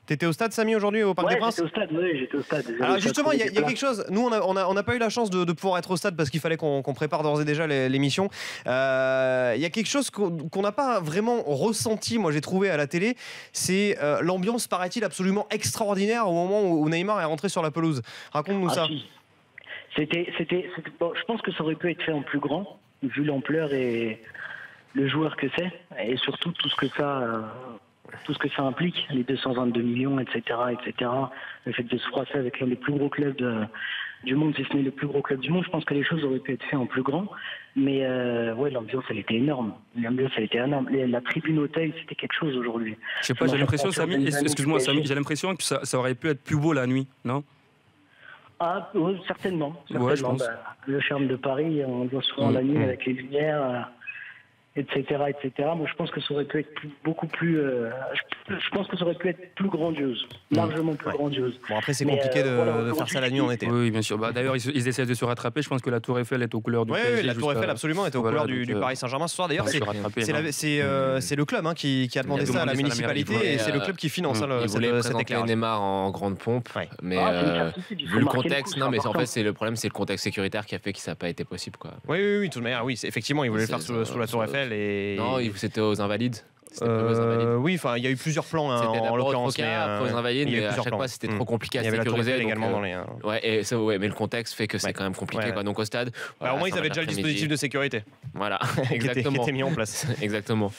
T'étais au stade, Samy, aujourd'hui, au Parc des Princes? J'étais au stade. Alors justement, il y a quelque chose. Nous, on n'a pas eu la chance de pouvoir être au stade parce qu'il fallait qu'on prépare d'ores et déjà l'émission. Il y a quelque chose qu'on n'a pas vraiment ressenti, moi j'ai trouvé à la télé, c'est l'ambiance, paraît-il, absolument extraordinaire au moment où Neymar est rentré sur la pelouse. Raconte-nous ça. Si. Bon, je pense que ça aurait pu être fait en plus grand, vu l'ampleur et le joueur que c'est, et surtout tout ce que ça implique, les 222 millions, etc., le fait de se froisser avec l'un des plus gros clubs du monde, si ce n'est le plus gros club du monde. Je pense que les choses auraient pu être faites en plus grand, mais l'ambiance elle était énorme. La tribune Auteuil, c'était quelque chose aujourd'hui. Je sais pas, j'ai l'impression, Samy, excuse-moi Samy, j'ai l'impression que ça aurait pu être plus beau la nuit, non? Ah oui, certainement. Ouais, je pense. Le charme de Paris, on le voit souvent la nuit avec les lumières. Etc. Moi, je pense que ça aurait pu être beaucoup plus. Je pense que ça aurait pu être plus grandiose, largement plus grandiose. Bon, après, c'est compliqué de faire ça la nuit en été. Oui, bien sûr. D'ailleurs, ils essaient de se rattraper. Je pense que la Tour Eiffel est aux couleurs du PSG. Oui, la Tour Eiffel, absolument, est aux couleurs du Paris Saint-Germain ce soir. D'ailleurs, c'est le club qui a demandé ça à la municipalité et c'est le club qui finance cet éclairage. Neymar en grande pompe, mais vu le contexte, non, mais en fait, c'est le problème, c'est le contexte sécuritaire qui a fait que ça n'a pas été possible, quoi. Oui, de toute manière, oui, effectivement, ils voulaient le faire sous la Tour Eiffel. Non, c'était aux Invalides. Oui, enfin, il y a eu plusieurs plans en l'occurrence. Aux Invalides, mais à chaque fois c'était trop compliqué à sécuriser. Également dans les. Mais le contexte fait que c'est quand même compliqué. Donc au stade. Au moins, ils avaient déjà le dispositif de sécurité. Voilà, exactement. Qui était mis en place. Exactement.